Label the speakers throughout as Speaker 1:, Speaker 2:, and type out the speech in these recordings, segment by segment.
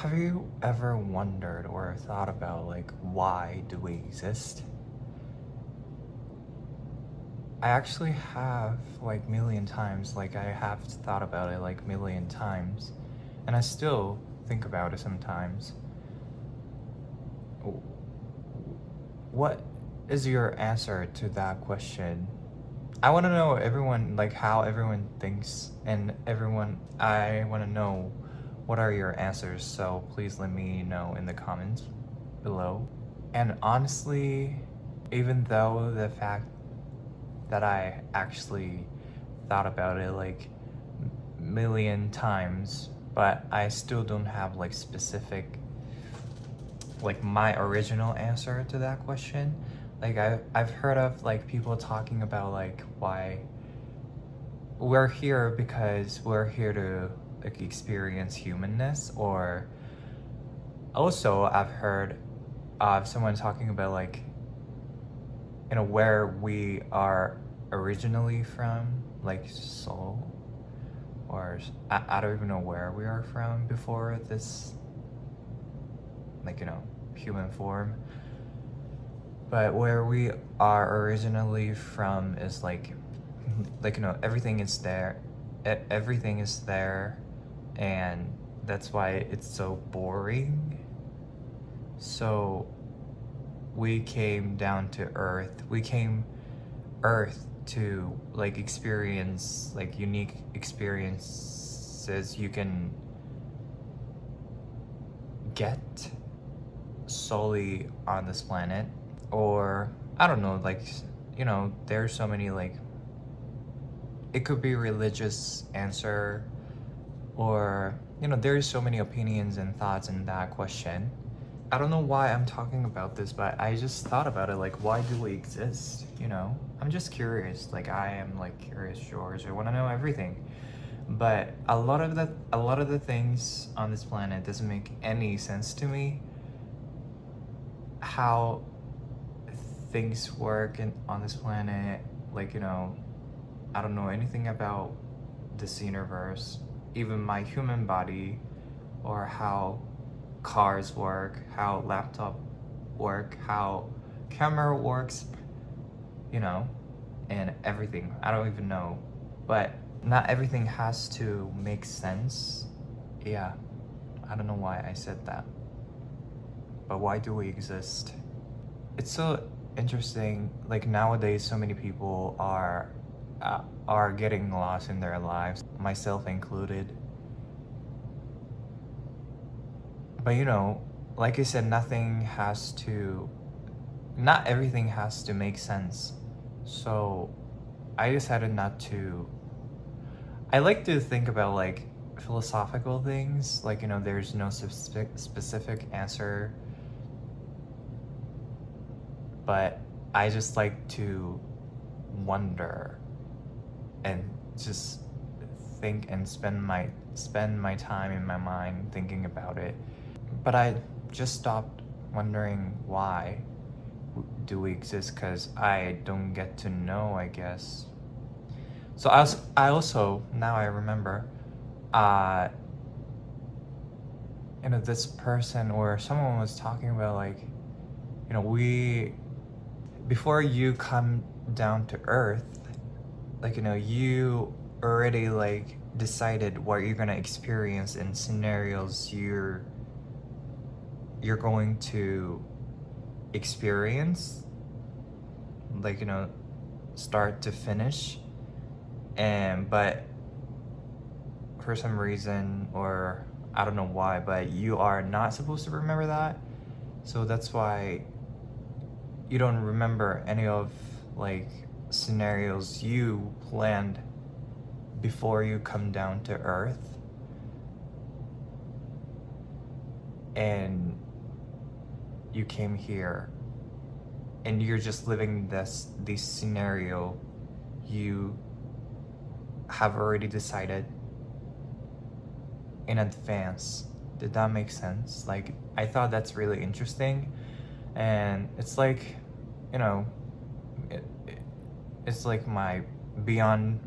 Speaker 1: Have you ever wondered or thought about why do we exist? I actually have million times, I have thought about it million times, and I still think about it sometimes. What is your answer to that question? I want to know everyone, how everyone thinks, and I want to know what are your answers, so please let me know in the comments below. And honestly, even though the fact that I actually thought about it million times, but I still don't have specific my original answer to that question. I've heard of people talking about why we're here, because we're here to experience humanness, or also I've heard of someone talking about where we are originally from, soul, or I don't even know where we are from before this human form, but where we are originally from is everything is there. Everything is there, and that's why it's so boring. So we came down to earth. We came earth to experience unique experiences you can get solely on this planet. Or I don't know, there's so many it could be religious answer, or there's so many opinions and thoughts in that question. I don't know why I'm talking about this, but I just thought about it, why do we exist? I'm just curious. I am Curious George. I want to know everything. But a lot of the things on this planet doesn't make any sense to me. How things work on this planet, I don't know anything about this universe, even my human body, or how cars work, how laptop work, how camera works, and everything. I don't even know. But not everything has to make sense. Yeah, I don't know why I said that. But why do we exist? It's so interesting. Nowadays, so many people are getting lost in their lives, myself included. But like I said, not everything has to make sense. So I decided not to. I like to think about philosophical things, there's no specific answer, but I just like to wonder and just think and spend my time in my mind thinking about it. But I just stopped wondering why do we exist, because I don't get to know, I guess. So I also now I remember, this person or someone was talking about we, before you come down to earth, you already decided what you're gonna experience in scenarios you're going to experience, start to finish. But for some reason, or I don't know why, but you are not supposed to remember that. So that's why you don't remember any of scenarios you planned before you come down to earth. And you came here and you're just living this scenario you have already decided in advance. Did that make sense? I thought that's really interesting, and it's it's my beyond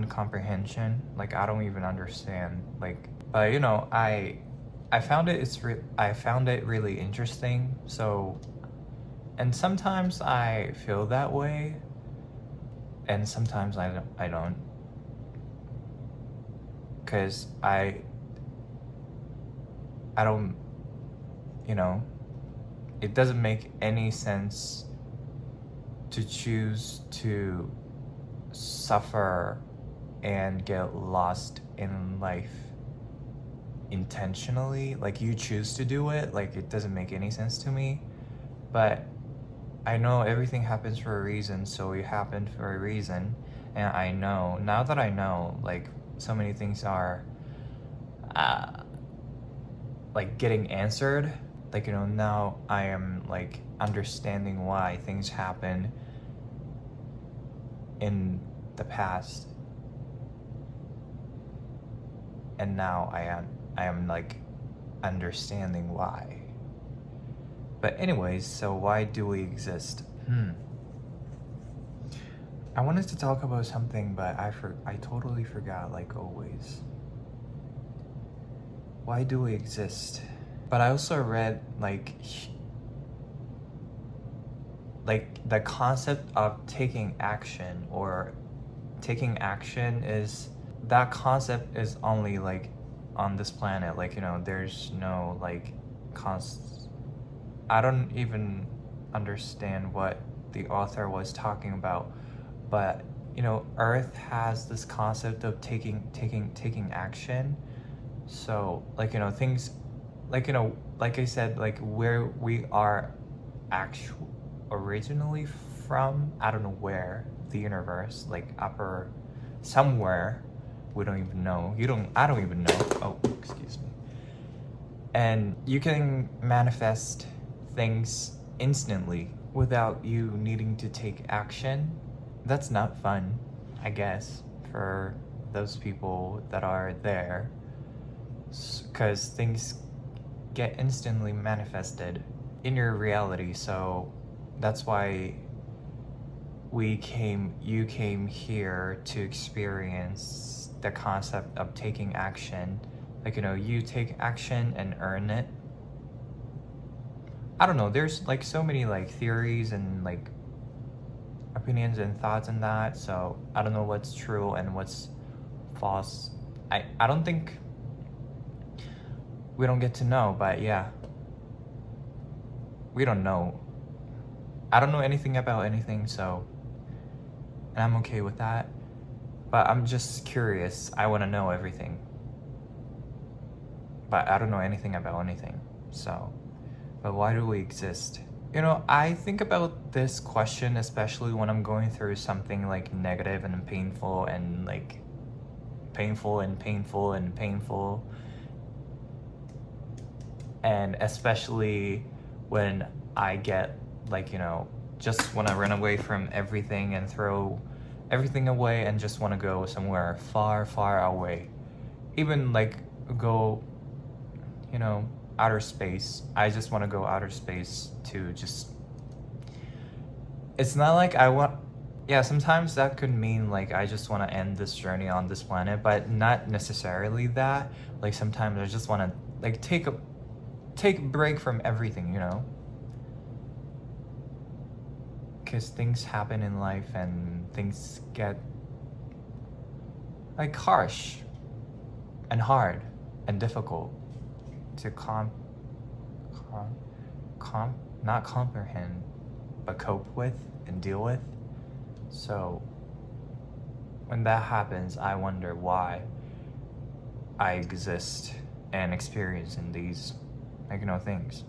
Speaker 1: comprehension. I don't even understand But I found I found it really interesting. So, and sometimes I feel that way, and sometimes I don't, cause I don't, you know, it doesn't make any sense to choose to suffer and get lost in life intentionally. Like, you choose to do it, like, it doesn't make any sense to me. But I know everything happens for a reason, so it happened for a reason. And I know, now that I know, like, so many things are like getting answered, like, now I am like understanding why things happen in the past, and now I am like understanding why. But anyways, so why do we exist? I wanted to talk about something, but I totally forgot, like always. Why do we exist? But I also read like the concept of taking action, or taking action is, that concept is only like on this planet. Like, there's no like I don't even understand what the author was talking about, but Earth has this concept of taking action. So like, things like, like I said, like where we are actually originally from, I don't know where, the universe, like upper somewhere, we don't even know. I don't even know. Oh, excuse me. And you can manifest things instantly without you needing to take action. That's not fun, I guess, for those people that are there, because things get instantly manifested in your reality. So that's why you came here to experience the concept of taking action. Like, you take action and earn it. I don't know, there's like so many like theories and like opinions and thoughts in that, so I don't know what's true and what's false. I don't think we don't get to know, but yeah, we don't know. I don't know anything about anything, so, and I'm okay with that. But I'm just curious. I want to know everything, but I don't know anything about anything. So, but why do we exist? I think about this question especially when I'm going through something like negative and painful, and like painful and painful and painful, and especially when I get like, just want to run away from everything and throw everything away and just want to go somewhere far, far away. Even like go, outer space. I just want to go outer space to just, it's not like I want, yeah, sometimes that could mean like I just want to end this journey on this planet, but not necessarily that. Like, sometimes I just want to like take a break from everything, because things happen in life and things get like harsh and hard and difficult to not comprehend, but cope with and deal with. So when that happens, I wonder why I exist and experience in these like, things.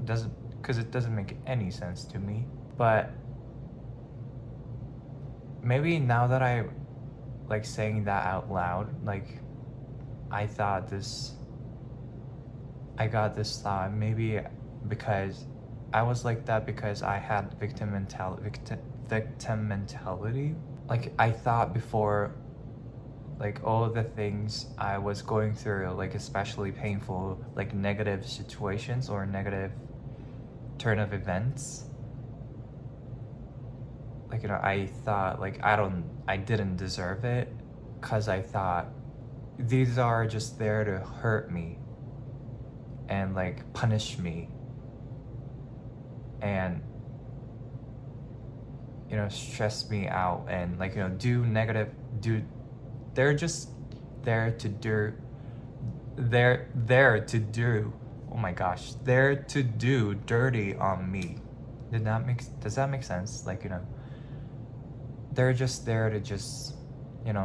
Speaker 1: Because it doesn't make any sense to me. But maybe now that I like saying that out loud, like I got this thought, maybe because I was like that because I had victim mentality. Like, I thought before, like all the things I was going through, like especially painful, like negative situations or negative turn of events, like, I thought like I didn't deserve it, because I thought these are just there to hurt me and like punish me and stress me out and like do they're just there to do they're there to do oh my gosh, there to do dirty on me. Does that make sense? Like, they're just there to just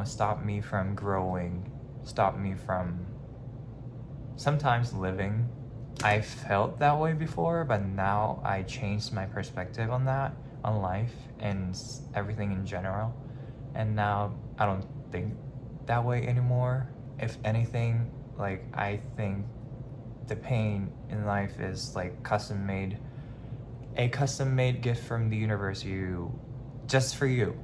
Speaker 1: stop me from growing, stop me from sometimes living. I felt that way before, but now I changed my perspective on that, on life and everything in general. And now I don't think that way anymore. If anything, like I think the pain in life is like a custom made gift from the universe, just for you,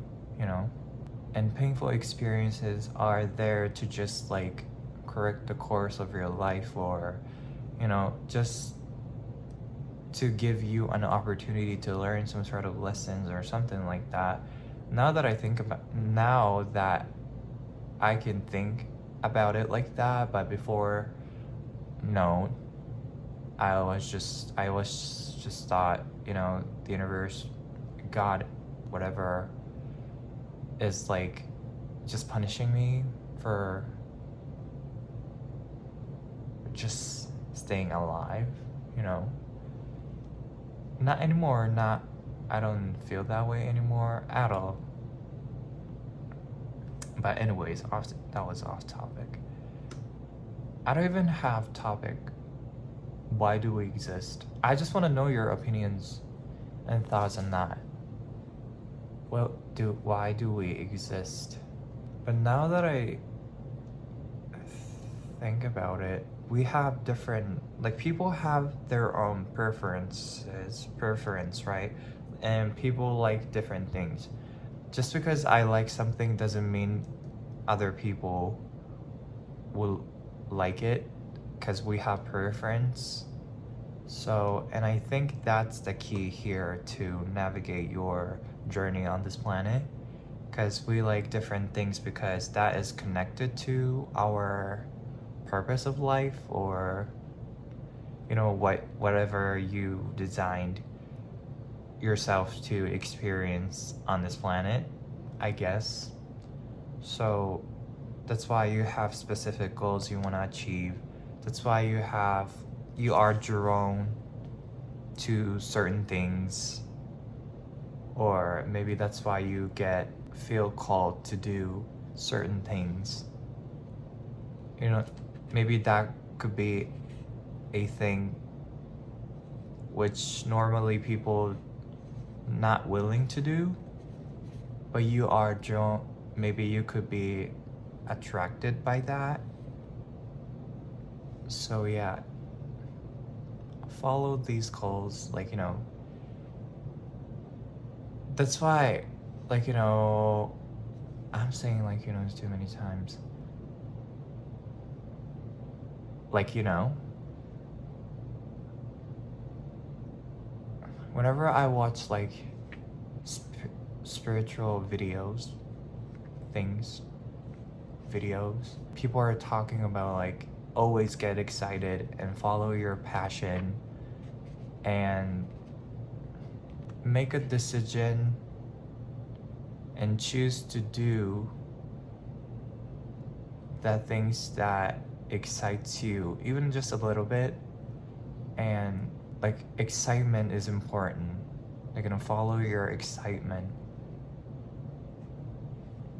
Speaker 1: And painful experiences are there to just like correct the course of your life, or just to give you an opportunity to learn some sort of lessons or something like that. Now that I can think about it like that, but before, no. I was just thought, the universe, God, whatever, is like just punishing me for just staying alive, Not anymore, I don't feel that way anymore at all. But anyways, that was off topic. I don't even have topic. Why do we exist? I just want to know your opinions and thoughts on that. Why do we exist? But now that I think about it, we have different, like people have their own preference, right? And people like different things. Just because I like something doesn't mean other people will like it, because we have preference. So, and I think that's the key here to navigate your journey on this planet, because we like different things because that is connected to our purpose of life, or whatever you designed yourself to experience on this planet, I guess. So that's why you have specific goals you want to achieve. That's why you are drawn to certain things, or maybe that's why you feel called to do certain things. Maybe that could be a thing which normally people not willing to do, but you are drawn. Maybe you could be attracted by that. So yeah, follow these goals, that's why, I'm saying it's too many times, whenever I watch spiritual videos, people are talking about always get excited and follow your passion and make a decision and choose to do the things that excites you, even just a little bit. And excitement is important. Follow your excitement.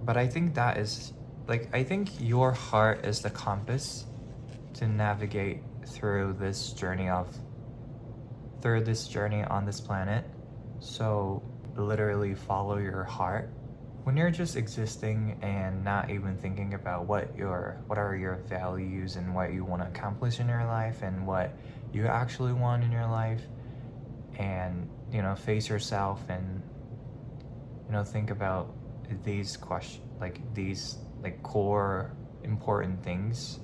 Speaker 1: But I think that is I think your heart is the compass to navigate through this journey on this planet. So literally follow your heart. When you're just existing and not even thinking about what are your values and what you want to accomplish in your life and what you actually want in your life, and face yourself and think about these questions, these core important things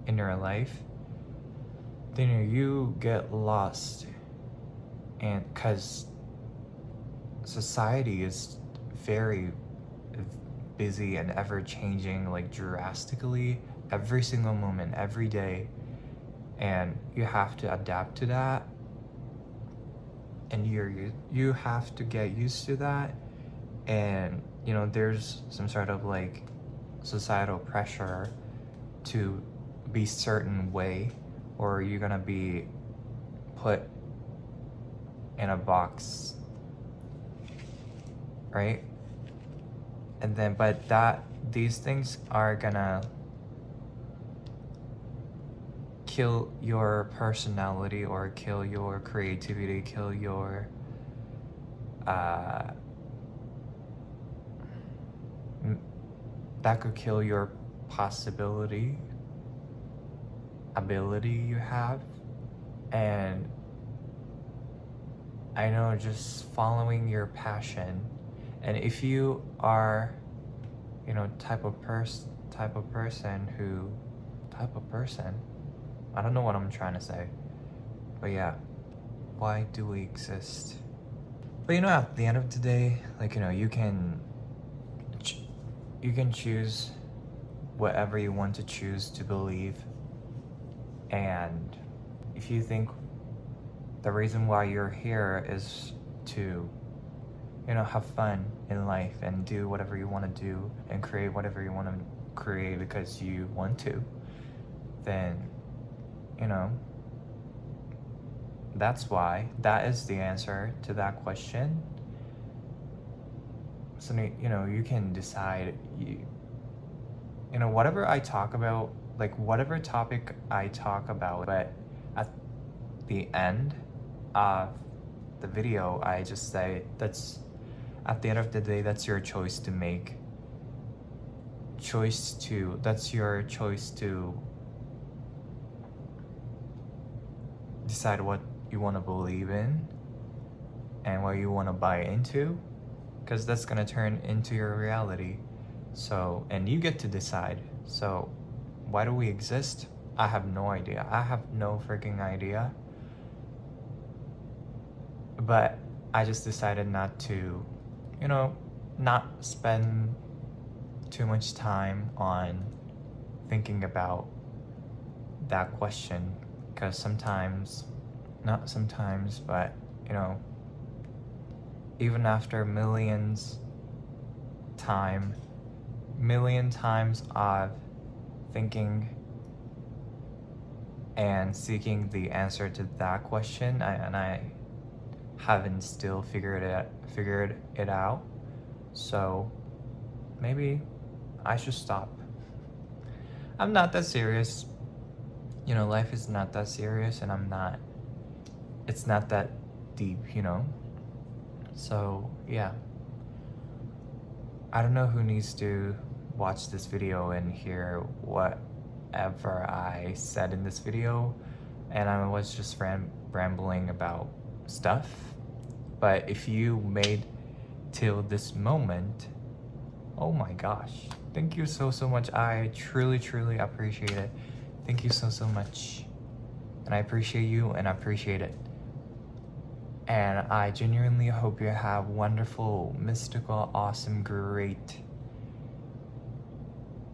Speaker 1: in your life, then you get lost. And because society is very busy and ever changing drastically, every single moment, every day, and you have to adapt to that, and you have to get used to that. And you know, there's some sort of like societal pressure to be certain way, or you're gonna be put in a box, right? And then but that these things are gonna kill your personality, or kill your creativity, kill your that could kill your possibility, ability you have. And I know, just following your passion, and if you are, you know, type of person I don't know what I'm trying to say, but yeah, why do we exist? But you know, at the end of the day, like, you know, you can choose whatever you want to choose to believe. And if you think the reason why you're here is to, you know, have fun in life and do whatever you want to do and create whatever you want to create because you want to, then, you know, that's why. That is the answer to that question. So, you know, you can decide, you know, whatever I talk about, like whatever topic I talk about, but at the end of the video, I just say that's, at the end of the day, that's your choice to make. That's your choice to decide what you want to believe in and what you want to buy into, because that's going to turn into your reality. So, and you get to decide. So why do we exist? I have no idea. I have no freaking idea. But I just decided not to, you know, not spend too much time on thinking about that question, because not sometimes, but you know, even after million times of thinking and seeking the answer to that question, I haven't still figured it out. So maybe I should stop. I'm not that serious. You know, life is not that serious, and it's not that deep, you know? So yeah, I don't know who needs to watch this video and hear whatever I said in this video, and I was just rambling about stuff. But if you made till this moment, oh my gosh, thank you so much. I truly appreciate it. Thank you so much, and I appreciate you, and I appreciate it. And I genuinely hope you have wonderful, mystical, awesome, great,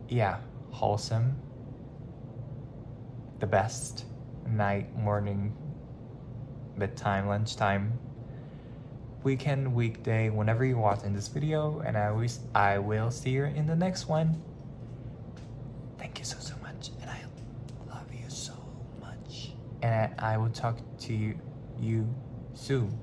Speaker 1: yeah, wholesome, the best night, morning, bedtime, lunchtime, weekend, weekday, whenever you're watching this video. And I will see you in the next one. Thank you so much, and I love you so much. And I will talk to you soon.